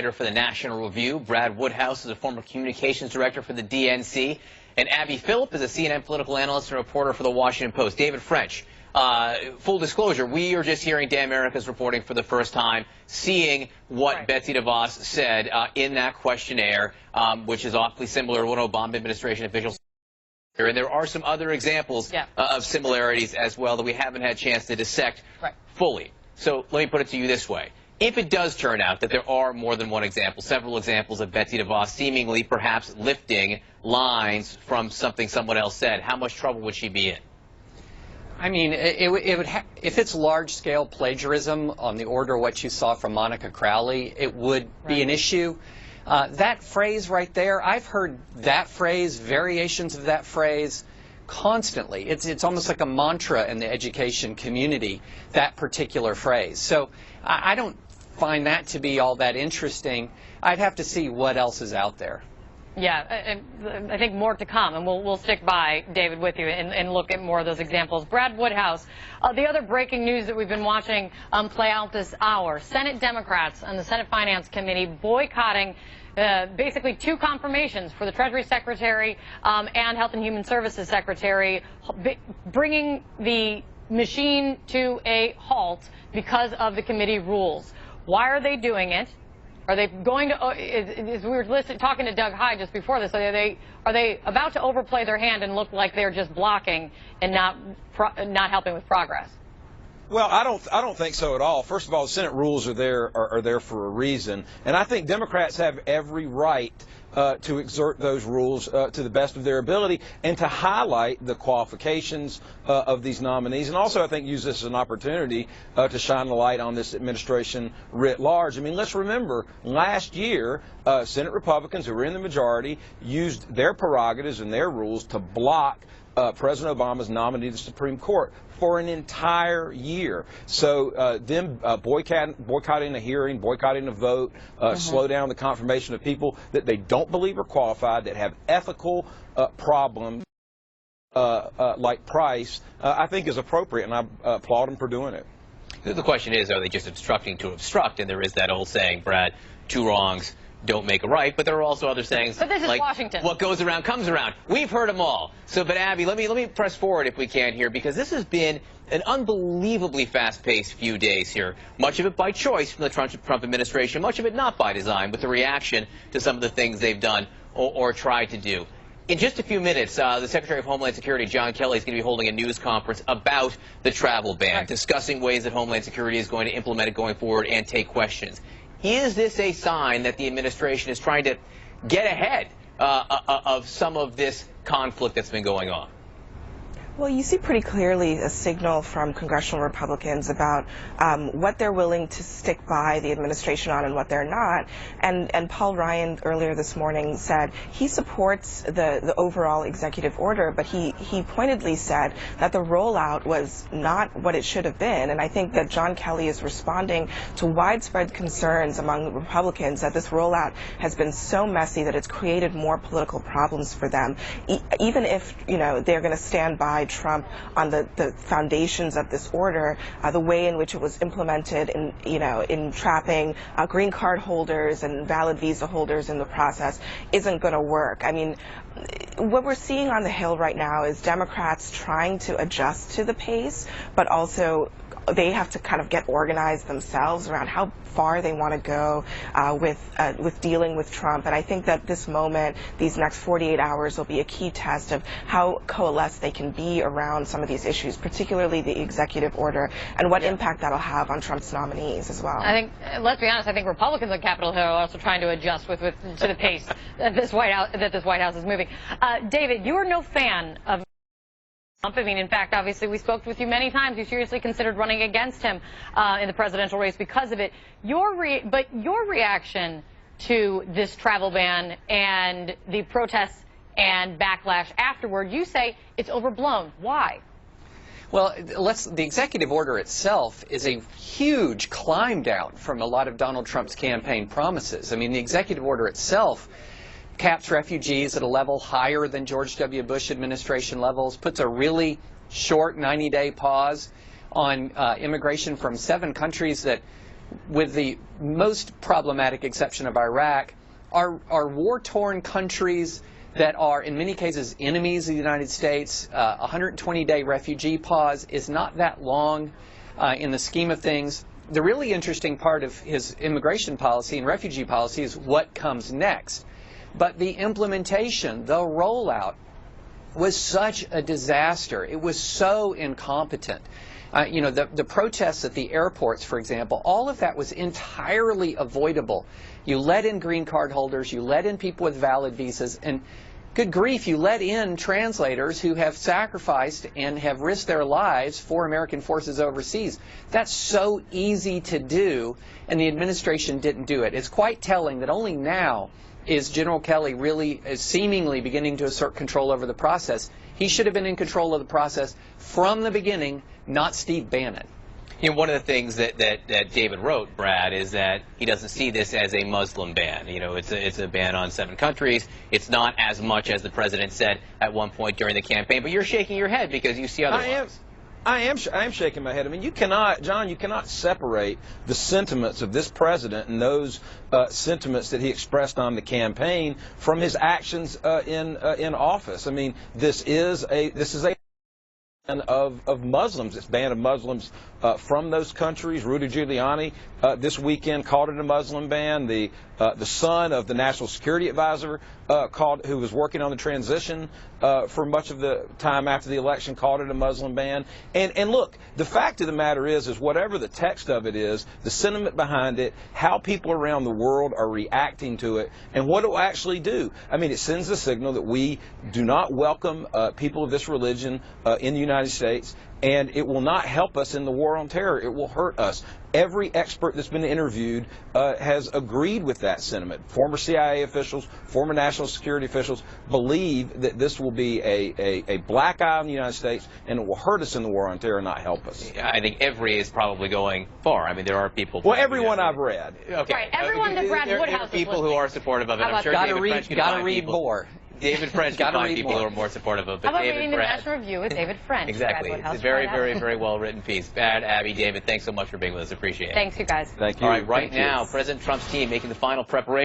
For the National Review, Brad Woodhouse is a former communications director for the DNC, and Abby Phillip is a CNN political analyst and reporter for the Washington Post. David French, full disclosure, we are just hearing Dan America's reporting for the first time, seeing what Betsy DeVos said in that questionnaire, which is awfully similar to what Obama administration officials said. And there are some other examples of similarities as well that we haven't had a chance to dissect fully. So let me put it to you this way. If it does turn out that there are more than one example, several examples of Betsy DeVos seemingly perhaps lifting lines from something someone else said, how much trouble would she be in? I mean, if it's large-scale plagiarism on the order of what you saw from Monica Crowley, it would be an issue. That phrase right there, I've heard that phrase, variations of that phrase, constantly. It's almost like a mantra in the education community, that particular phrase. So I don't find that to be all that interesting. I'd have to see what else is out there. Yeah, I think more to come, and we'll stick by, David, with you and look at more of those examples. Brad Woodhouse, the other breaking news that we've been watching play out this hour, Senate Democrats and the Senate Finance Committee boycotting basically two confirmations for the Treasury Secretary and Health and Human Services Secretary, bringing the machine to a halt because of the committee rules. Why are they doing it? Are they going to, as we were talking to Doug Hyde just before this, are they about to overplay their hand and look like they're just blocking and not helping with progress? Well, I don't think so at all. First of all, the Senate rules are there for a reason, and I think Democrats have every right to exert those rules to the best of their ability and to highlight the qualifications of these nominees, and also I think use this as an opportunity to shine the light on this administration writ large. I mean, let's remember last year Senate Republicans who were in the majority used their prerogatives and their rules to block President Obama's nominee to the Supreme Court for an entire year. So them boycotting a hearing, boycotting a vote, slow down the confirmation of people that they don't believe are qualified, that have ethical problems like Price, I think is appropriate, and I applaud them for doing it. The question is, are they just obstructing to obstruct? And there is that old saying, Brad, two wrongs don't make a right, but there are also other sayings like Washington. What goes around comes around. We've heard them all. So, but Abby, let me press forward if we can here, because this has been an unbelievably fast-paced few days here. Much of it by choice from the Trump administration, much of it not by design, with the reaction to some of the things they've done or tried to do. In just a few minutes, the Secretary of Homeland Security, John Kelly, is going to be holding a news conference about the travel ban, discussing ways that Homeland Security is going to implement it going forward and take questions. Is this a sign that the administration is trying to get ahead of some of this conflict that's been going on? Well, you see pretty clearly a signal from congressional Republicans about what they're willing to stick by the administration on and what they're not. And Paul Ryan earlier this morning said he supports the overall executive order, but he pointedly said that the rollout was not what it should have been. And I think that John Kelly is responding to widespread concerns among the Republicans that this rollout has been so messy that it's created more political problems for them. Even if, you know, they're going to stand by Trump on the foundations of this order, the way in which it was implemented in trapping green card holders and valid visa holders in the process isn't going to work. I mean, what we're seeing on the Hill right now is Democrats trying to adjust to the pace, but also they have to kind of get organized themselves around how far they want to go with dealing with Trump. And I think that this moment, these next 48 hours, will be a key test of how coalesced they can be around some of these issues, particularly the executive order, and what impact that'll have on Trump's nominees as well. I think, let's be honest, I think Republicans on Capitol Hill are also trying to adjust to the pace that this White House is moving. David, you are no fan of Trump. I mean, in fact, obviously, we spoke with you many times. You seriously considered running against him in the presidential race because of it. But your reaction to this travel ban and the protests and backlash afterward, you say it's overblown. Why? Well, the executive order itself is a huge climb down from a lot of Donald Trump's campaign promises. I mean, the executive order itself caps refugees at a level higher than George W. Bush administration levels, puts a really short 90-day pause on immigration from 7 countries that with the most problematic exception of Iraq, are war-torn countries that are, in many cases, enemies of the United States. 120-day refugee pause is not that long in the scheme of things. The really interesting part of his immigration policy and refugee policy is what comes next. But the implementation, the rollout, was such a disaster. It was so incompetent. You know, the protests at the airports, for example, all of that was entirely avoidable. You let in green card holders, you let in people with valid visas, and good grief, you let in translators who have sacrificed and have risked their lives for American forces overseas. That's so easy to do, and the administration didn't do it. It's quite telling that only now is General Kelly really seemingly beginning to assert control over the process. He should have been in control of the process from the beginning, not Steve Bannon. You know, one of the things that David wrote, Brad, is that he doesn't see this as a Muslim ban. You know, it's a ban on 7 countries. It's not as much as the president said at one point during the campaign. But you're shaking your head because you see otherwise. I am shaking my head. I mean, you cannot, John, you cannot separate the sentiments of this president and those sentiments that he expressed on the campaign from his actions in office. I mean, this is a ban of Muslims. It's ban of Muslims from those countries. Rudy Giuliani this weekend called it a Muslim ban. The son of the National Security Advisor who was working on the transition for much of the time after the election, called it a Muslim ban. And look, the fact of the matter is whatever the text of it is, the sentiment behind it, how people around the world are reacting to it, and what it will actually do. I mean, it sends a signal that we do not welcome people of this religion in the United States, and it will not help us in the war on terror. It will hurt us. Every expert that's been interviewed has agreed with that sentiment. Former CIA officials, former national security officials believe that this will be a black eye on the United States, and it will hurt us in the war on terror, not help us. I think every is probably going far. I mean, there are people. Well, everyone I've read. Okay. Right, everyone that Brad Woodhouse there are people who are supportive of it. I'm sure Gotta read more. David French can find people who are more supportive of it. How about David, reading the Brad. National Review with David French? Exactly. Brad Woodhouse, It's a very, very well-written piece. Brad, Abby, David, thanks so much for being with us. Appreciate it. Thanks, you guys. Thank you. All right, right Thank you. now, President Trump's team making the final preparation.